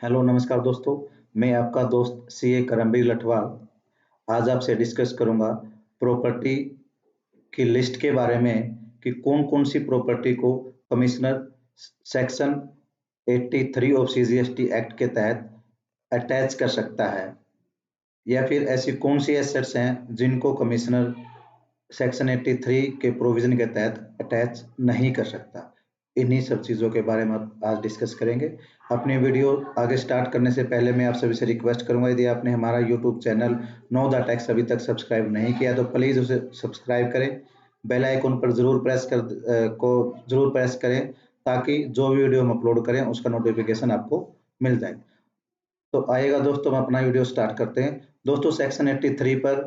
Hello नमस्कार दोस्तों। मैं आपका दोस्त सीए करमबीर लठवाल आज आपसे डिस्कस करूंगा प्रॉपर्टी की लिस्ट के बारे में कि कौन कौन सी प्रॉपर्टी को commissioner section 83 of CGST act के तहत अटैच कर सकता है या फिर ऐसी कौन सी एसेट्स हैं जिनको कमिश्नर सेक्शन 83 के प्रोविजन के तहत अटैच नहीं कर सकता। इन्हीं सब चीज़ों के बारे में आज डिस्कस करेंगे। अपनी वीडियो आगे स्टार्ट करने से पहले मैं आप सभी से रिक्वेस्ट करूंगा, यदि आपने हमारा YouTube channel know the tax अभी तक सब्सक्राइब नहीं किया तो प्लीज़ उसे सब्सक्राइब करें, बेल आइकन पर जरूर प्रेस करें ताकि जो भी वीडियो हम अपलोड करें उसका नोटिफिकेशन आपको मिल जाए। तो आइएगा दोस्तों, हम अपना वीडियो स्टार्ट करते हैं। दोस्तों, सेक्शन 83 पर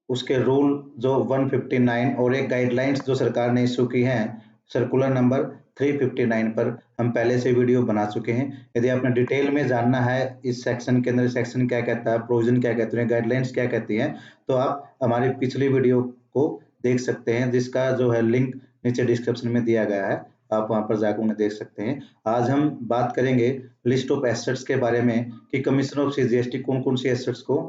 उसके रूल जो 159 और एक गाइडलाइंस जो सरकार ने इशू की हैं, सर्कुलर नंबर 359 पर हम पहले से वीडियो बना चुके हैं। यदि आपने डिटेल में जानना है इस सेक्शन के अंदर सेक्शन क्या कहता है, प्रोविजन क्या कहते हैं, गाइडलाइंस क्या कहती हैं, तो आप हमारी पिछली वीडियो को देख सकते हैं, जिसका जो है लिंक नीचे डिस्क्रिप्शन में दिया गया है, आप वहां पर जाकर उन्हें देख सकते हैं। आज हम बात करेंगे लिस्ट ऑफ एसेट्स के बारे में कि कमिश्नर ऑफ सीजीएसटी कौन कौन सी एसेट्स को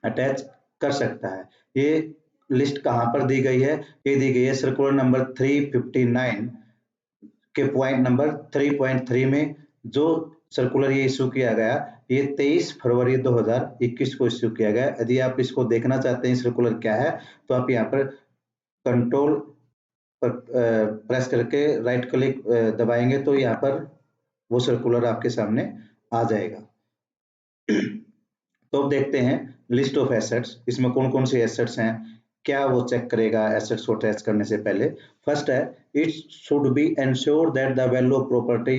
अटैच कर सकता है। ये लिस्ट कहां पर दी गई है? ये दी गई है सर्कुलर नंबर 359 के पॉइंट नंबर 3.3 में। जो सर्कुलर ये इशू किया गया, ये 23 फरवरी 2021 को इशू किया गया। यदि आप इसको देखना चाहते हैं सर्कुलर क्या है, तो आप यहाँ पर कंट्रोल पर प्रेस करके राइट क्लिक दबाएंगे तो यहाँ पर वो सर्कुलर आपके सामने आ जाएगा। तो अब देखते हैं लिस्ट ऑफ एसेट्स, इसमें कौन कौन सी एसेट्स हैं, क्या वो चेक करेगा एसेट्स को अटैच करने से पहले। फर्स्ट है, it should be ensure that the value of property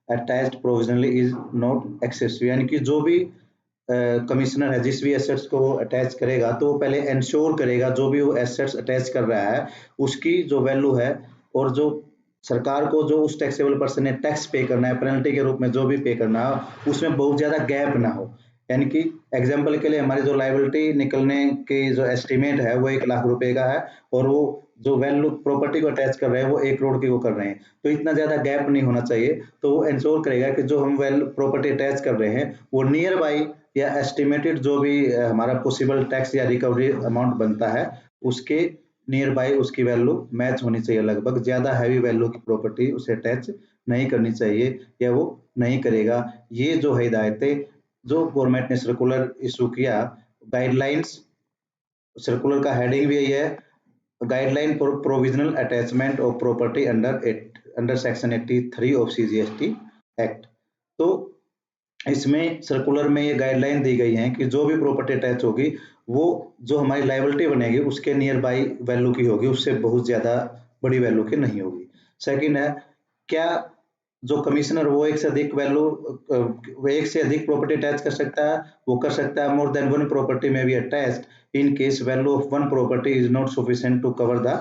attached provisionally is not excessive, यानी कि जो भी कमिश्नर है जिस भी एसेट्स को वो अटैच करेगा तो वो पहले एंश्योर करेगा जो भी वो एसेट्स अटैच कर रहा है उसकी जो वैल्यू है और जो सरकार को जो उस टैक्सेबल पर्सन ने टैक्स पे करना है पेनल्टी के रूप में जो भी पे करना है उसमें बहुत ज्यादा गैप ना हो। यानी कि एग्जाम्पल के लिए हमारी जो लाइबिलिटी निकलने की जो एस्टिमेट है वो 1 लाख रुपए का है और वो जो वैल्यू प्रॉपर्टी को अटैच कर रहे हैं वो 1 करोड़ की वो कर रहे हैं, तो इतना ज्यादा गैप नहीं होना चाहिए। तो वो इंश्योर करेगा कि जो हम वैल्यू प्रॉपर्टी अटैच कर रहे हैं वो नियर बाई या एस्टिमेटेड जो भी हमारा पॉसिबल टैक्स या रिकवरी अमाउंट बनता है उसके नियर बाई उसकी वैल्यू मैच होनी चाहिए। लगभग ज्यादा हैवी वैल्यू की प्रॉपर्टी उसे अटैच नहीं करनी चाहिए या वो नहीं करेगा। ये जो है हिदायतें जो गवर्नमेंट ने सर्कुलर इशू किया, गाइडलाइंस, सर्कुलर का हेडिंग भी यही है, guideline for provisional attachment of property under section 83 of CGST act. तो इसमें सर्कुलर में ये गाइडलाइन दी गई है कि जो भी प्रॉपर्टी अटैच होगी वो जो हमारी लाइबिलिटी बनेगी उसके नियर बाई वैल्यू की होगी, उससे बहुत ज्यादा बड़ी वैल्यू की नहीं होगी। सेकंड है, क्या जो कमिश्नर वो एक से अधिक वैल्यू वो एक से अधिक प्रॉपर्टी अटैच कर सकता है? वो कर सकता है। मोर देन वन प्रॉपर्टी में be attached in case value of one property is not sufficient to cover the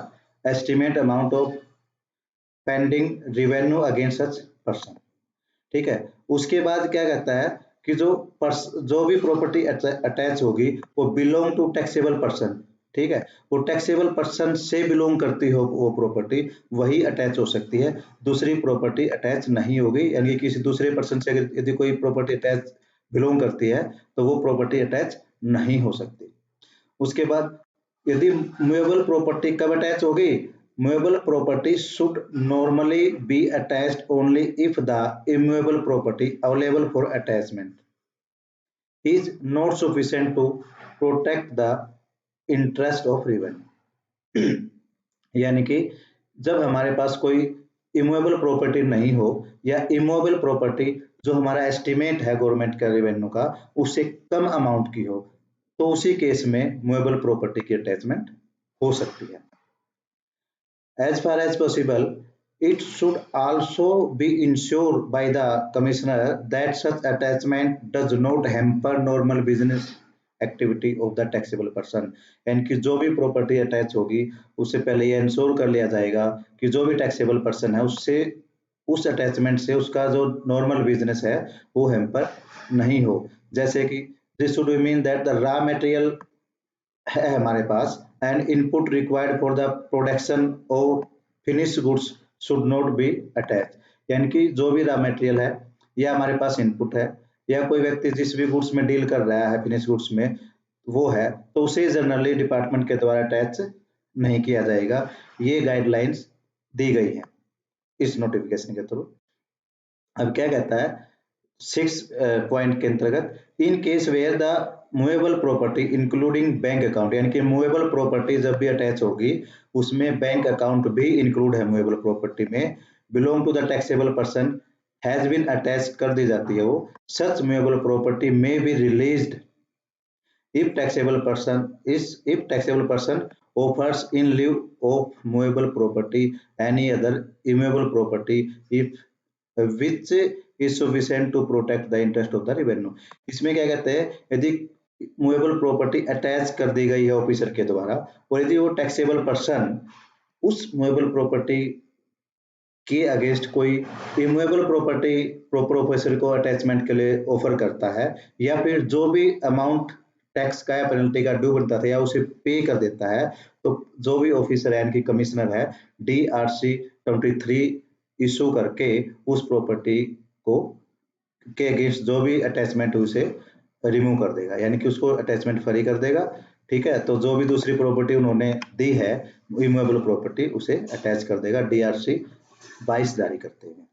estimate amount of pending revenue against such person. ठीक है। उसके बाद क्या कहता है कि जो भी प्रॉपर्टी अटैच होगी वो बिलोंग टू टैक्सेबल पर्सन। ठीक है, वो टैक्सेबल पर्सन से बिलोंग करती हो वो प्रॉपर्टी वही अटैच हो सकती है, दूसरी प्रॉपर्टी अटैच नहीं होगी। यानी किसी दूसरे पर्सन से अगर यदि कोई प्रॉपर्टी अटैच बिलोंग करती है तो वो प्रॉपर्टी अटैच नहीं हो सकती। उसके बाद यदि मूवेबल प्रॉपर्टी कब अटैच होगी? Movable property should normally be attached only if the immovable property available for attachment is not sufficient to protect the interest of revenue। यानी कि जब हमारे पास कोई इमूवेबल प्रॉपर्टी नहीं हो या इमूवेबल प्रॉपर्टी जो हमारा एस्टिमेट है गवर्नमेंट का रेवेन्यू का उससे कम अमाउंट की हो, तो उसी केस में मूवेबल प्रॉपर्टी की अटैचमेंट हो सकती है। As far as possible, it should also be ensured by the commissioner that such attachment does not hamper normal business activity of the taxable person। यानी कि जो भी प्रॉपर्टी अटैच होगी उससे पहले ये इंश्योर कर लिया जाएगा कि जो भी टैक्सेबल पर्सन है उससे उस अटैचमेंट से उसका जो नॉर्मल बिजनेस है वो हैम्पर नहीं हो। जैसे कि this should mean that the raw material है हमारे पास and input required for the production of finished goods should not be attach. यानी कि जो भी रॉ मटेरियल है या हमारे पास इनपुट है या कोई व्यक्ति जिस भी गुड्स में डील कर रहा है फिनिश गुड्स में वो है, तो उसे जनरली डिपार्टमेंट के द्वारा टैक्स नहीं किया जाएगा। ये गाइडलाइंस दी गई है इस नोटिफिकेशन के थ्रू। अब क्या कहता है 6 पॉइंट के अंतर्गत, in case where the movable property including bank account, यानी कि मूवेबल प्रॉपर्टी जब भी अटैच होगी उसमें बैंक अकाउंट भी इंक्लूड है मूवेबल प्रॉपर्टी में, belong to the taxable person has been attach कर दी जाती है वो, सच मूवेबल प्रॉपर्टी में be released if taxable person offers in lieu of movable property any other immutable property if which is sufficient to protect the interest of the revenue। इसमें क्या कहते हैं, यदि मूवेबल प्रॉपर्टी अटैच कर दी गई है officer के द्वारा और यदि वो टैक्सेबल पर्सन उस मूवेबल प्रॉपर्टी के अगेंस्ट कोई इमूवेबल प्रॉपर्टी प्रॉपर ऑफिसर को अटैचमेंट के लिए ऑफर करता है, या फिर जो भी अमाउंट टैक्स का या पेनल्टी का ड्यू बनता था या उसे पे कर देता है, तो जो भी ऑफिसर है यानी कि कमिश्नर है DRC 23 इशू करके उस प्रॉपर्टी को के अगेंस्ट जो भी अटैचमेंट उसे रिमूव कर देगा, यानी कि उसको अटैचमेंट फ्री कर देगा। ठीक है, तो जो भी दूसरी प्रॉपर्टी उन्होंने दी है इमूवेबल प्रॉपर्टी उसे अटैच कर देगा DRC 22 जारी करते हैं।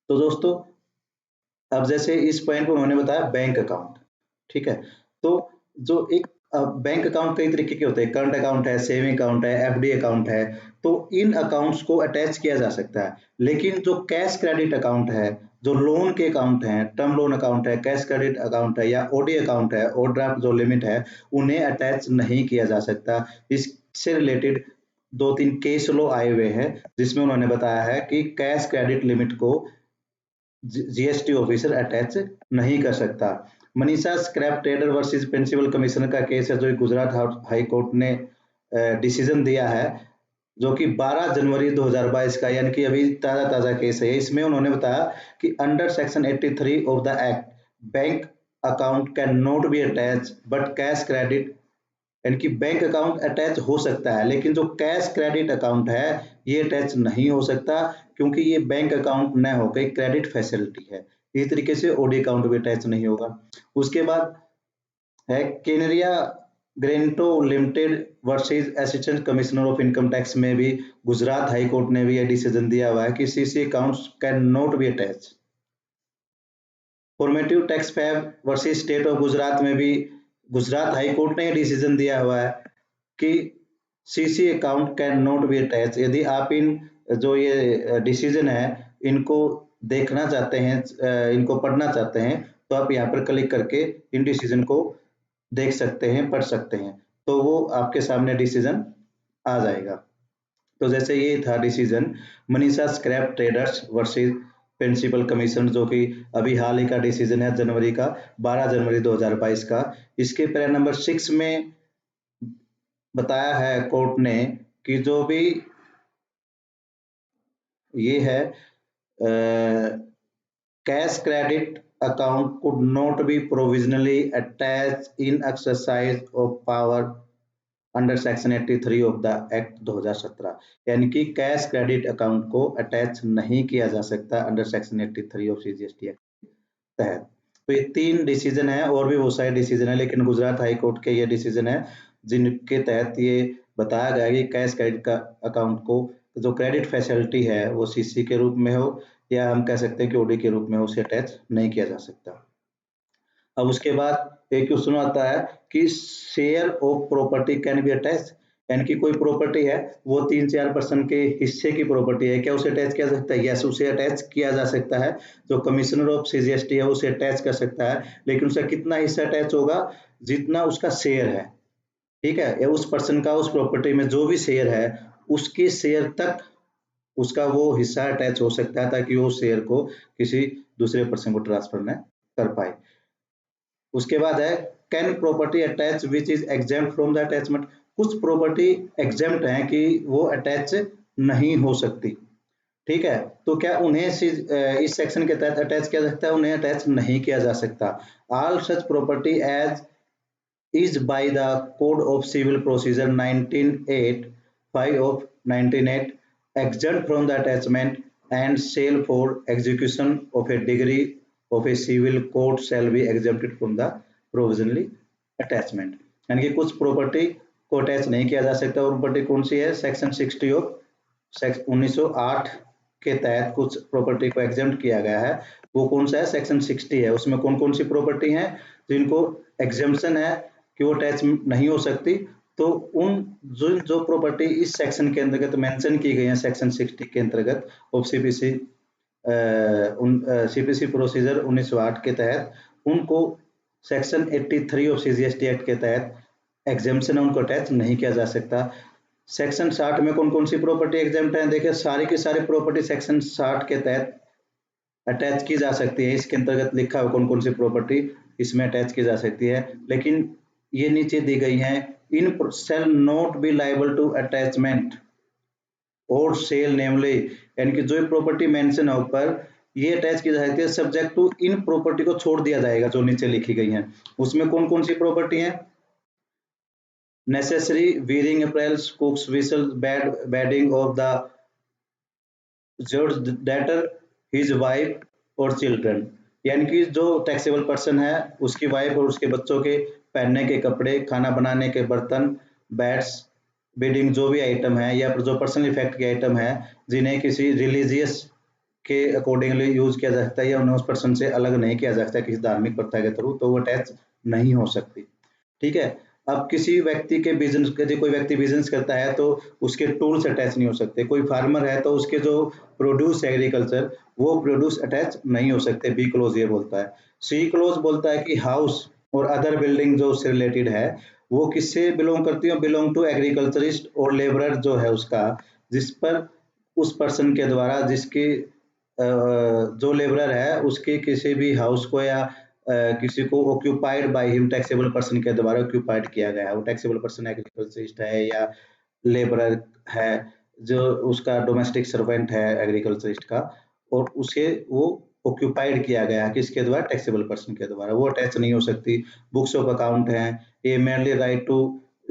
तो दोस्तों अब जैसे इस पॉइंट को उन्होंने बताया बैंक अकाउंट, ठीक है, तो जो एक बैंक अकाउंट कई तरीके के होते हैं, करंट अकाउंट है, सेविंग अकाउंट है, FD अकाउंट है, तो इन अकाउंट्स को अटैच किया जा सकता है। लेकिन जो कैश क्रेडिट अकाउंट है, जो लोन के अकाउंट हैं, टर्म लोन अकाउंट है, कैश क्रेडिट अकाउंट है या OD अकाउंट है, ओवरड्राफ्ट जो लिमिट है, उन्हें अटैच नहीं किया जा सकता। इससे रिलेटेड 2-3 केस लॉ आए हुए हैं जिसमें उन्होंने बताया है कि कैश क्रेडिट लिमिट को GST ऑफिसर अटैच नहीं कर सकता। Manisha scrap trader versus principal commissioner का केस है जो गुजरात हाई कोर्ट ने डिसीजन दिया है, जो कि 12 जनवरी 2022 का, यानी कि अभी ताजा केस है। इसमें उन्होंने बताया कि under section 83 of the act bank account can not be attach but cash credit, यानी कि बैंक अकाउंट अटैच हो सकता है लेकिन जो कैश क्रेडिट अकाउंट है ये अटैच नहीं हो सकता क्योंकि ये बैंक अकाउंट न होकर क्रेडिट फैसिलिटी है। इस तरीके से OD अकाउंट भी अटैच नहीं होगा। उसके बाद है Kanaria Granito limited versus assistant commissioner of income tax में भी गुजरात हाई कोर्ट ने भी यह डिसीजन दिया हुआ है कि CC accounts can not be attach. Formative tax fab versus state of Gujarat में भी गुजरात हाई कोर्ट ने डिसीजन दिया हुआ है कि CC account can not be attach. यदि आप इन जो ये डिसीजन है इनको देखना चाहते हैं, इनको पढ़ना चाहते हैं, तो आप यहाँ पर क्लिक करके इन डिसीजन को देख सकते हैं, पढ़ सकते हैं, तो वो आपके सामने डिसीजन आ जाएगा। तो जैसे ये था decision Manisha scrap traders versus principal commission, जो कि अभी हाल ही का डिसीजन है जनवरी का 12 जनवरी 2022 का। इसके पैरा नंबर 6 में बताया है कोर्ट ने कि जो भी ये है cash credit account could not be provisionally attached in exercise of power under section 83 of the act 2017, यानी कि कैश क्रेडिट अकाउंट को अटैच नहीं किया जा सकता under section 83 of CGST act तहत। तो ये 3 डिसीजन है, और भी बहुत सारे डिसीजन है, लेकिन गुजरात हाई कोर्ट के ये डिसीजन है जिनके तहत ये बताया गया कि कैश क्रेडिट का अकाउंट को जो क्रेडिट फैसिलिटी है वो CC के रूप में हो या हम कह सकते हैं कि OD के रूप में उसे अटैच नहीं किया जा सकता। अब उसके बाद एक क्वेश्चन आता है कि share of property can be attach, यानी कि कोई प्रॉपर्टी है वो 3-4% के हिस्से की प्रॉपर्टी है, क्या उसे अटैच किया जा सकता है? यस, उसे अटैच किया जा सकता है। जो कमिश्नर ऑफ CGST है उसे अटैच कर सकता है, लेकिन उसका कितना हिस्सा अटैच होगा? जितना उसका शेयर है, ठीक है, या उस पर्सन का उस प्रॉपर्टी में जो भी शेयर है उसके शेयर तक उसका वो हिस्सा अटैच हो सकता है, ताकि वो शेयर को किसी दूसरे पर्सन को ट्रांसफर न कर पाए। उसके बाद है can property attach which is exempt from the attachment. कुछ प्रॉपर्टी एग्जेम्प्ट है कि वो अटैच नहीं हो सकती, ठीक है, तो क्या उन्हें इस सेक्शन के तहत अटैच किया जा सकता है? उन्हें अटैच नहीं किया जा सकता। All such property as is by the code of civil procedure 1985 of 1908 exempt from the attachment and sale for execution of a degree of a civil code shall be exempted from the provisionally attachment. यानी कि कुछ property को attach नहीं किया जा सकता। Property कौन सी है? सेक्शन 60 ऑफ 1908 के तहत कुछ प्रॉपर्टी को एग्जेम्प्ट किया गया है। वो कौन सा है? सेक्शन 60 है। उसमें कौन कौन सी प्रॉपर्टी है जिनको एग्जेम्पशन है कि वो अटैच नहीं हो सकती? तो उन जो प्रॉपर्टी इस सेक्शन के अंतर्गत मेंशन की गई है सेक्शन 60 के अंतर्गत ऑफ सीपीसी सीपीसी प्रोसीजर 1908 के तहत, उनको सेक्शन 83 ऑफ सीजीएसटी एक्ट के तहत एग्जेम्पशन है, उनको अटैच नहीं किया जा सकता। सेक्शन 60 में कौन कौन सी प्रॉपर्टी एग्जेम्प्ट है? देखिए सारी की सारी प्रॉपर्टी सेक्शन 60 के तहत अटैच की जा सकती है। इसके अंतर्गत लिखा है कौन कौन सी प्रॉपर्टी इसमें अटैच की जा सकती है, लेकिन ये नीचे दी गई है, इन shall not be liable to attachment और सेल नेमली, यानी कि जो प्रॉपर्टी मेंशन है ऊपर ये अटैच की जा सकती है सब्जेक्ट टू इन प्रॉपर्टी को छोड़ दिया जाएगा जो नीचे लिखी गई है। उसमें कौन कौन सी प्रॉपर्टी है? Necessary wearing apparels, cooks vessel, bedding of the judge debtor, his wife और चिल्ड्रन, यानी कि जो टैक्सेबल पर्सन है उसकी वाइफ और उसके बच्चों के पहनने के कपड़े, खाना बनाने के बर्तन, बेड्स, बेडिंग जो भी आइटम है या जो पर्सनल इफेक्ट के आइटम है जिन्हें किसी रिलीजियस के अकॉर्डिंगली यूज किया जा सकता है या उन्हें उस पर्सन से अलग नहीं किया जा सकता किसी धार्मिक प्रथा के थ्रू, तो वो अटैच नहीं हो सकती। ठीक है। अब किसी व्यक्ति के बिजनेस, यदि कोई व्यक्ति बिजनेस करता है तो उसके टूल्स अटैच नहीं हो सकते। कोई फार्मर है तो उसके जो प्रोड्यूस एग्रीकल्चर वो प्रोड्यूस अटैच नहीं हो सकते। बी क्लोज ये बोलता है। सी क्लोज बोलता है कि हाउस और अदर बिल्डिंग जो उससे रिलेटेड है वो किससे बिलोंग करती है? बिलोंग टू एग्रीकल्चरिस्ट और लेबरर जो है उसका, जिस पर उस पर्सन के द्वारा जिसकी जो लेबरर है उसके किसी भी हाउस को या किसी को occupied by him taxable person के द्वारा ऑक्यूपाइड किया गया है। वो टैक्सेबल पर्सन एग्रीकल्चरिस्ट है या लेबरर है जो उसका डोमेस्टिक सर्वेंट है एग्रीकल्चरिस्ट का, और उसे वो ऑक्यूपाइड किया गया है किसके द्वारा? टैक्सेबल पर्सन के द्वारा, वो अटैच नहीं हो सकती। बुक्स ऑफ अकाउंट है, ये mainly right to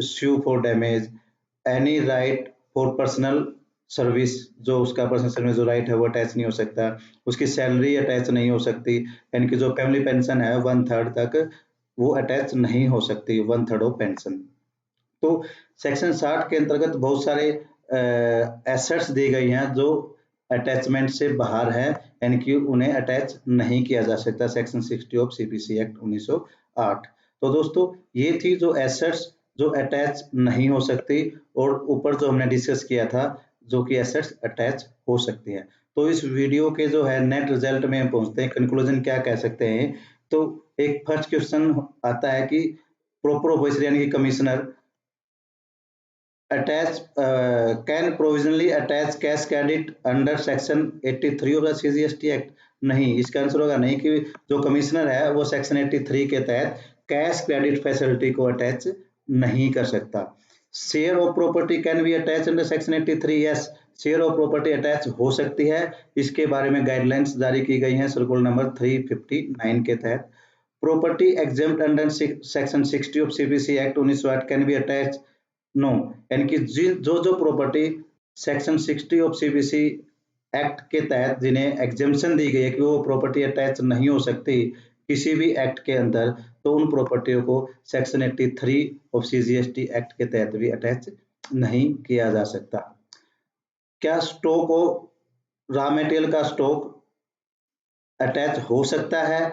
sue for damage, any right for personal service, जो उसका पर्सनल सर्विस जो राइट है वो अटैच नहीं हो सकता। उसकी सैलरी अटैच नहीं हो सकती, यानी कि जो फैमिली पेंशन है 1/3 तक वो अटैच नहीं हो सकती, 1/3 ऑफ पेंशन। तो सेक्शन 60 के अंतर्गत बहुत सारे एसेट्स दी गई हैं जो अटैचमेंट से बाहर है, यानी कि उन्हें अटैच नहीं किया जा सकता। Section 60 of CPC act 1908। तो दोस्तों ये थी जो एसेट्स जो अटैच नहीं हो सकती, और ऊपर जो हमने डिस्कस किया था जो कि एसेट्स अटैच हो सकती हैं। तो इस वीडियो के जो है नेट रिजल्ट में पहुंचते हैं, कंक्लूजन क्या कह सकते हैं? तो एक फर्स्ट क्वेश्चन आता है कि प्रॉपर ऑफिसर यानी कि commissioner attach can provisionally attach cash credit under section 83 of the CGST act? नहीं, इसका आंसर होगा नहीं, कि जो कमिश्नर है वो सेक्शन 83 के तहत कैश क्रेडिट फैसिलिटी को अटैच नहीं कर सकता। Share of property can be attach under section 83? Yes, share of property attach हो सकती है। इसके बारे में गाइडलाइंस जारी की गई हैं सर्कुलर नंबर 359 के तहत। Property exempt under section 60 of CPC act 1908 can be attach? No, यानी कि जो जो property section 60 of CPC act के तहत जिन्हें एग्जेम्पशन दी गई है कि वो प्रॉपर्टी अटैच नहीं हो सकती किसी भी एक्ट के अंदर, तो उन प्रॉपर्टियों को सेक्शन 83 ऑफ सीजीएसटी एक्ट के तहत भी अटैच नहीं किया जा सकता। क्या स्टॉक और रॉ मटेरियल का स्टॉक अटैच हो सकता है?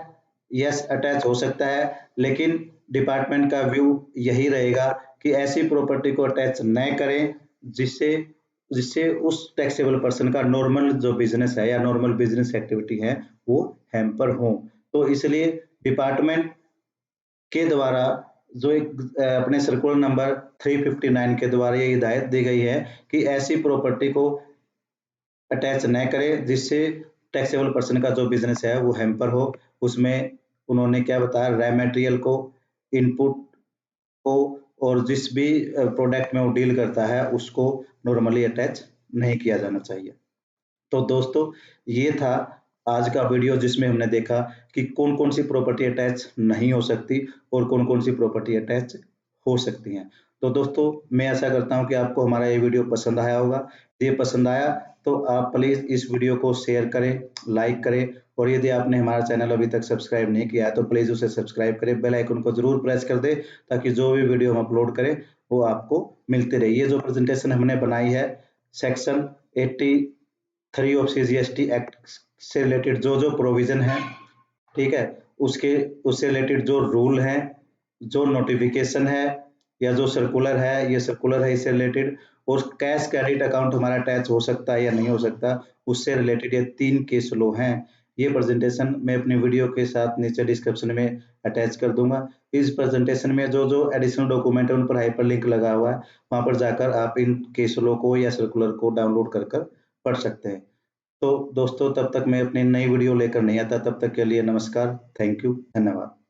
यस, अटैच हो सकता है, लेकिन डिपार्टमेंट का व्यू यही रहेगा कि ऐसी प्रॉपर्टी को अटैच न करें जिससे जिससे उस टैक्सेबल पर्सन का नॉर्मल जो बिजनेस है या नॉर्मल बिजनेस एक्टिविटी है वो हैम्पर हो। तो इसलिए डिपार्टमेंट के द्वारा जो एक अपने सर्कुलर नंबर 359 के द्वारा ये हिदायत दी गई है कि ऐसी प्रॉपर्टी को अटैच न करें जिससे टैक्सेबल पर्सन का जो बिजनेस है वो हैम्पर हो। उसमें उन्होंने क्या बताया? रॉ मटेरियल को, इनपुट को, और जिस भी प्रोडक्ट में वो डील करता है उसको नॉर्मली अटैच नहीं किया जाना चाहिए। तो दोस्तों ये था आज का वीडियो जिसमें हमने देखा कि कौन कौन सी प्रॉपर्टी अटैच नहीं हो सकती और कौन कौन सी प्रॉपर्टी अटैच हो सकती हैं। तो दोस्तों मैं आशा करता हूं कि आपको हमारा ये वीडियो पसंद आया होगा। ये पसंद आया तो आप प्लीज इस वीडियो को शेयर करें, लाइक करें और यदि आपने हमारा चैनल अभी तक सब्सक्राइब नहीं किया है तो प्लीज़ उसे सब्सक्राइब करें, बेल आइकन को ज़रूर प्रेस कर दें ताकि जो भी वीडियो हम अपलोड करें वो आपको मिलते रहे। ये जो प्रेजेंटेशन हमने बनाई है सेक्शन 83 ऑफ सीजीएसटी एक्ट से रिलेटेड जो प्रोविजन है, ठीक है, उससे रिलेटेड जो रूल है, जो नोटिफिकेशन है या जो सर्कुलर है, ये सर्कुलर है इससे रिलेटेड, और कैश क्रेडिट अकाउंट हमारा अटैच हो सकता है या नहीं हो सकता, उससे रिलेटेड ये 3 केस लॉ हैं। ये प्रेजेंटेशन मैं अपनी वीडियो के साथ नीचे डिस्क्रिप्शन में अटैच कर दूंगा। इस प्रेजेंटेशन में जो एडिशनल डॉक्यूमेंट है उन पर हाइपरलिंक लगा हुआ है, वहां पर जाकर आप इन केस लॉ को या सर्कुलर को डाउनलोड कर पढ़ सकते हैं। तो दोस्तों, तब तक मैं अपनी नई वीडियो लेकर नहीं आता, तब तक के लिए नमस्कार, थैंक यू, धन्यवाद।